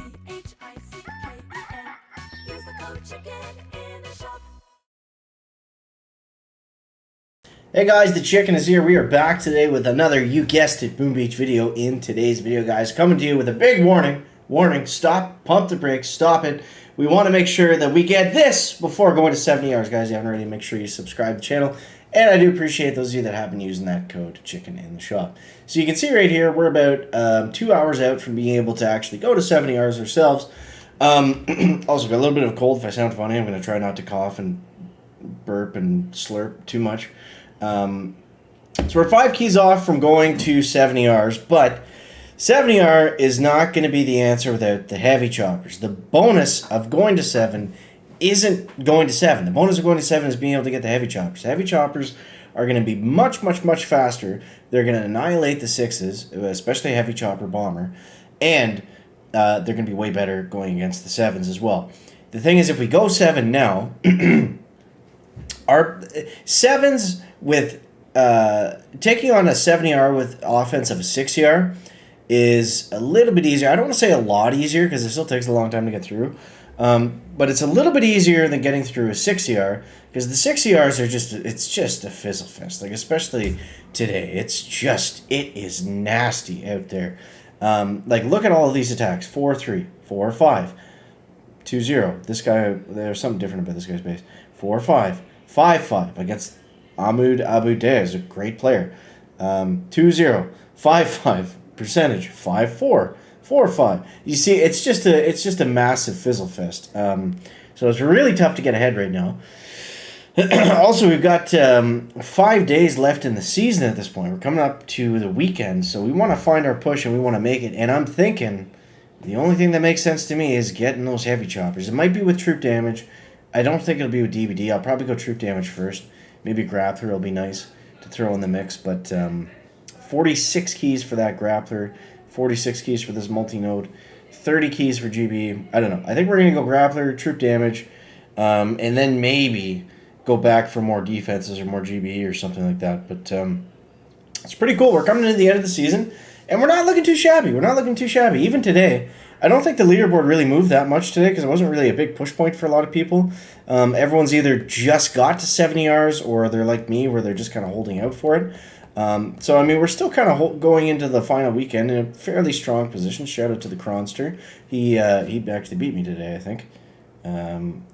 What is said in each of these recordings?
Use the code CHICKEN in the shop. Hey guys, the Chicken is here. We are back today with another, you guessed it, Boom Beach video. In today's video, guys, coming to you with a big warning. Stop, pump the brakes, stop it. We want to make sure that we get this before going to 70 hours. Guys, you haven't already, make sure you subscribe to the channel. And I do appreciate those of you that have been using that code CHICKEN in the shop. So you can see right here, we're about 2 hours out from being able to actually go to 70 hours ourselves. Also got a little bit of a cold. If I sound funny, I'm going to try not to cough and burp and slurp too much. So we're 5 keys off from going to 70 Rs, but 70R is not going to be the answer without the heavy choppers. The bonus of going to 7 isn't going to 7. The bonus of going to 7 is being able to get the heavy choppers. The heavy choppers are going to be much, much, much faster. They're going to annihilate the 6s, especially a heavy chopper bomber, and they're going to be way better going against the 7s as well. The thing is, if we go 7 now, our 7s with taking on a 70R with offense of a 60R is a little bit easier. I don't want to say a lot easier because it still takes a long time to get through. But it's a little bit easier than getting through a 60R because the 60Rs are just a fizzle fest. Like, especially today, it is nasty out there. Like, look at all of these attacks. 4-3, 4-5, 2-0. This guy, there's something different about this guy's base. 4-5, 5-5 against Ahmed Abu Day is a great player. 2-0, 5-5, percentage, 5-4, 4-5. You see, it's just a massive fizzle fest. So it's really tough to get ahead right now. Also, we've got 5 days left in the season at this point. We're coming up to the weekend, so we want to find our push and we want to make it. And I'm thinking the only thing that makes sense to me is getting those heavy choppers. It might be with troop damage. I don't think it'll be with DVD. I'll probably go troop damage first. Maybe grappler will be nice to throw in the mix, but 46 keys for that grappler, 46 keys for this multi-node, 30 keys for GB. I don't know. I think we're going to go grappler, troop damage, and then maybe go back for more defenses or more GB or something like that. But it's pretty cool. We're coming into the end of the season, and we're not looking too shabby. Even today, I don't think the leaderboard really moved that much today because it wasn't really a big push point for a lot of people. Everyone's either just got to 70 Rs or they're like me where they're just kind of holding out for it. So, I mean, we're still kind of going into the final weekend in a fairly strong position. Shout out to the Cronster. He actually beat me today, I think.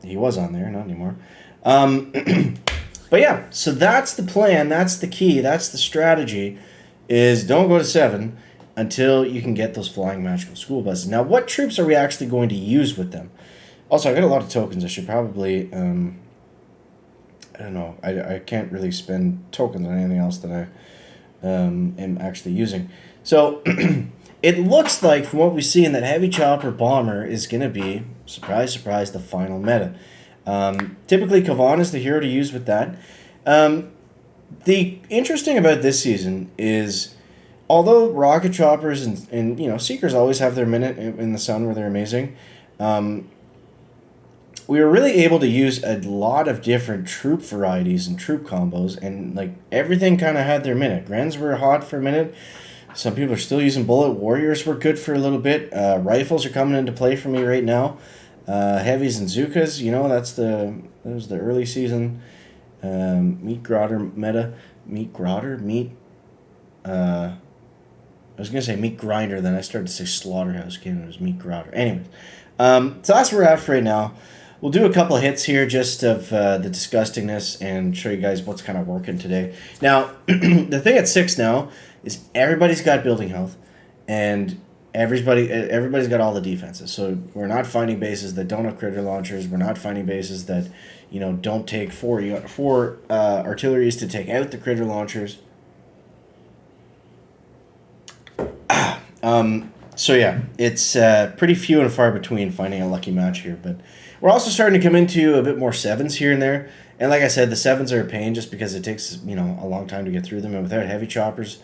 He was on there, not anymore. But yeah, so that's the plan. That's the key. That's the strategy, is don't go to 7 until you can get those flying magical school buses. Now, what troops are we actually going to use with them? Also, I got a lot of tokens. I should probably, I don't know. I can't really spend tokens on anything else that I am actually using. So, it looks like, from what we see in that heavy chopper bomber, is going to be, surprise, surprise, the final meta. Typically, Kavan is the hero to use with that. The interesting about this season is, although rocket choppers and seekers always have their minute in the sun where they're amazing, we were really able to use a lot of different troop varieties and troop combos, and like everything kind of had their minute. Grens were hot for a minute. Some people are still using bullet. Warriors were good for a little bit. Rifles are coming into play for me right now. Heavies and Zukas, that was the early season meat grottor meta. I was going to say meat grinder, then I started to say slaughterhouse again. It was meat grottor. Anyways, so that's where we're at for right now. We'll do a couple of hits here just of the disgustingness and show you guys what's kind of working today. Now, the thing at 6 now is everybody's got building health, and everybody's got all the defenses. So we're not finding bases that don't have critter launchers. We're not finding bases that don't take 4. You got 4 artilleries to take out the critter launchers. So yeah, it's pretty few and far between finding a lucky match here, but we're also starting to come into a bit more 7s here and there. And like I said, the 7s are a pain just because it takes, a long time to get through them. And without heavy choppers,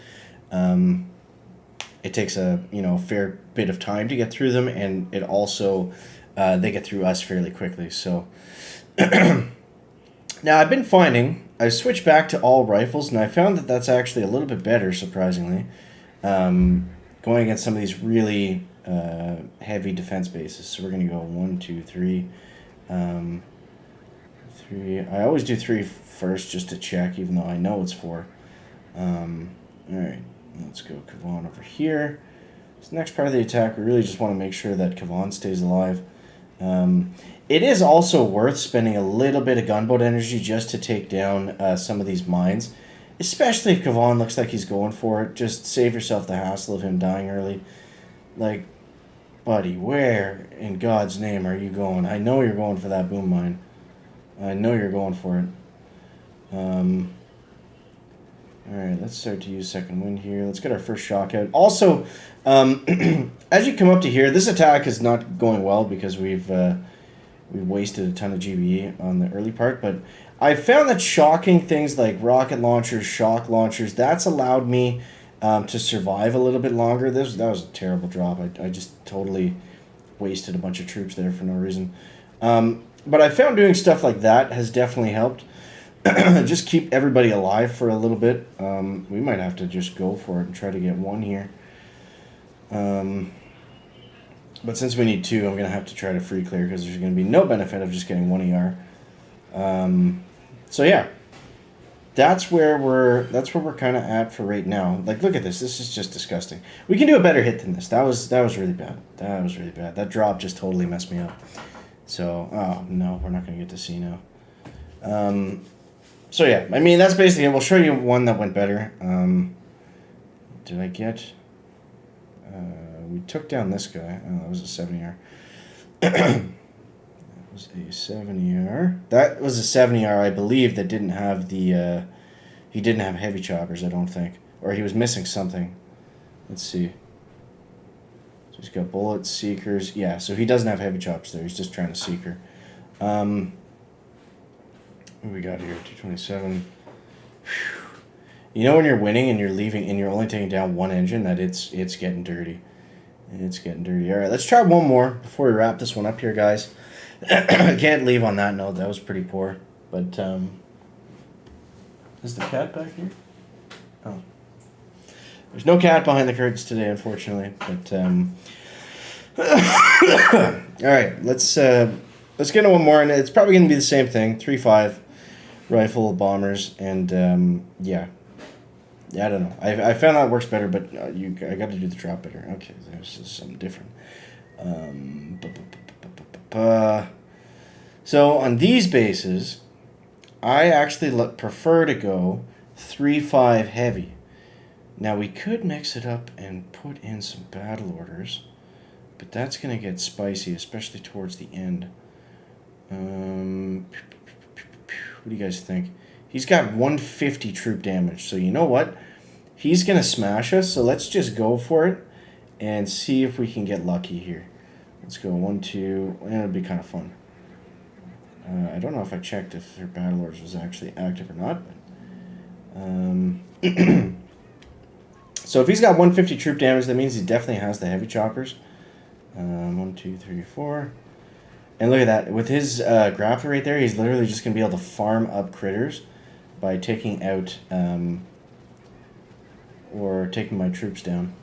it takes a, fair bit of time to get through them. And it also, they get through us fairly quickly. So now I've been finding, I switched back to all rifles, and I found that that's actually a little bit better, surprisingly. Going against some of these really heavy defense bases. So we're going to go 1, 2, 3. 3. I always do 3 first just to check, even though I know it's 4. Alright, let's go Kavan over here. This next part of the attack, we really just want to make sure that Kavan stays alive. It is also worth spending a little bit of gunboat energy just to take down some of these mines. Especially if Kavan looks like he's going for it. Just save yourself the hassle of him dying early. Like, buddy, where in God's name are you going? I know you're going for that boom mine. I know you're going for it. Alright, let's start to use second wind here. Let's get our first shock out. Also, as you come up to here, this attack is not going well because we've wasted a ton of GBE on the early part, but I found that shocking things like rocket launchers, shock launchers, that's allowed me to survive a little bit longer. That was a terrible drop. I just totally wasted a bunch of troops there for no reason. But I found doing stuff like that has definitely helped. Just keep everybody alive for a little bit. We might have to just go for it and try to get 1 here. But since we need 2, I'm going to have to try to free clear because there's going to be no benefit of just getting 1 ER. So yeah, that's where we're kind of at for right now. Like, look at this. This is just disgusting. We can do a better hit than this. That was really bad. That was really bad. That drop just totally messed me up. So, oh no, we're not going to get to see now. So yeah, I mean, that's basically it. We'll show you one that went better. Did I get... we took down this guy. Oh, that was a 7ER. That was a 7ER. That was a 7ER, I believe, that didn't have the... he didn't have heavy choppers, I don't think. Or he was missing something. Let's see. So he's got bullets, seekers. Yeah, so he doesn't have heavy choppers there. He's just trying to seeker. What do we got here? 227. Whew. You know when you're winning and you're leaving and you're only taking down 1 engine, that it's getting dirty. It's getting dirty. All right, let's try one more before we wrap this one up here, guys. I can't leave on that note. That was pretty poor. But, is the cat back here? Oh. There's no cat behind the curtains today, unfortunately. But, all right, let's get into one more. And it's probably going to be the same thing. 3-5 rifle, bombers, and, yeah. Yeah, I don't know. I found that works better, but I got to do the drop better. Okay, there's something different. So on these bases, I actually prefer to go 3-5 heavy. Now we could mix it up and put in some battle orders, but that's going to get spicy, especially towards the end. What do you guys think? He's got 150 troop damage, so you know what? He's going to smash us, so let's just go for it and see if we can get lucky here. Let's go 1, 2, and it'll be kind of fun. I don't know if I checked if their battle orders was actually active or not. But, so if he's got 150 troop damage, that means he definitely has the heavy choppers. 1, 2, 3, 4. And look at that. With his grappler right there, he's literally just going to be able to farm up critters by taking out or taking my troops down.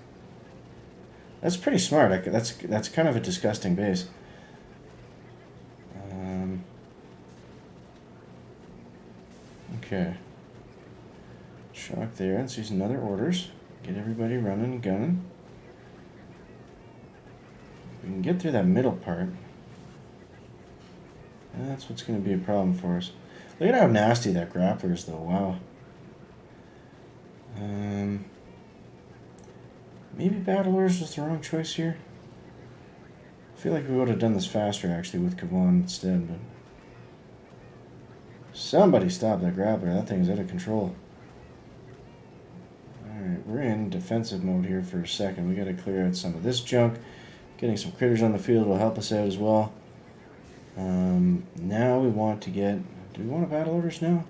That's pretty smart. That's kind of a disgusting base. Okay. Shock there. Let's use another orders. Get everybody running and gunning. We can get through that middle part. That's what's going to be a problem for us. Look at how nasty that grappler is, though. Wow. Maybe battle orders was the wrong choice here. I feel like we would have done this faster, actually, with Kavan instead, but... Somebody stop that grappler. That thing is out of control. Alright, we're in defensive mode here for a second. We got to clear out some of this junk. Getting some critters on the field will help us out as well. Now we want to get... Do we want to battle orders now?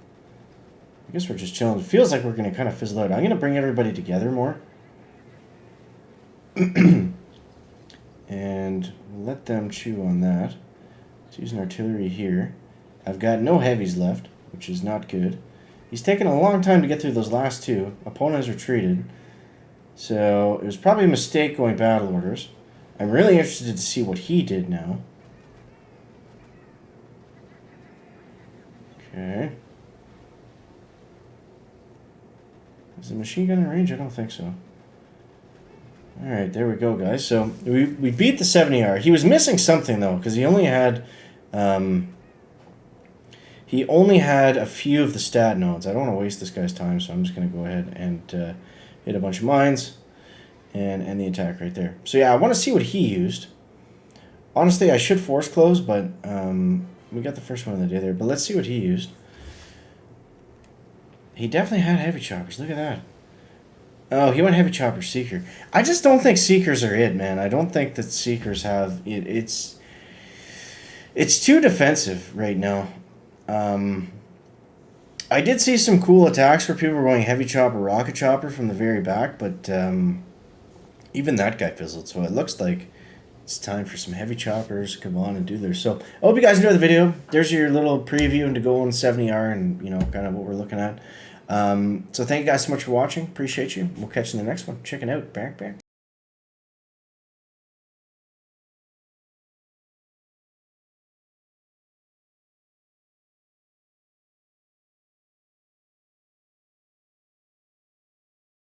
I guess we're just chilling. It feels like we're going to kind of fizzle out. I'm going to bring everybody together more. And let them chew on that. Let's use an artillery here. I've got no heavies left, which is not good. He's taken a long time to get through those last 2. Opponent has retreated. So it was probably a mistake going battle orders. I'm really interested to see what he did now. Okay. Is the machine gun in range? I don't think so. Alright, there we go, guys. So, we beat the 70R. He was missing something, though, because he only had... he only had a few of the stat nodes. I don't want to waste this guy's time, so I'm just going to go ahead and hit a bunch of mines and end the attack right there. So, yeah, I want to see what he used. Honestly, I should force close, but we got the first one of the day there. But let's see what he used. He definitely had heavy choppers. Look at that. Oh, he went heavy chopper seeker. I just don't think seekers are it, man. I don't think that seekers have it. It's too defensive right now. I did see some cool attacks where people were going heavy chopper, rocket chopper from the very back, but even that guy fizzled. So it looks like it's time for some heavy choppers to come on and do theirs. So I hope you guys enjoyed the video. There's your little preview into going 70R and, you know, kind of what we're looking at. So thank you guys so much for watching. Appreciate you. We'll catch you in the next one. Check it out. Back.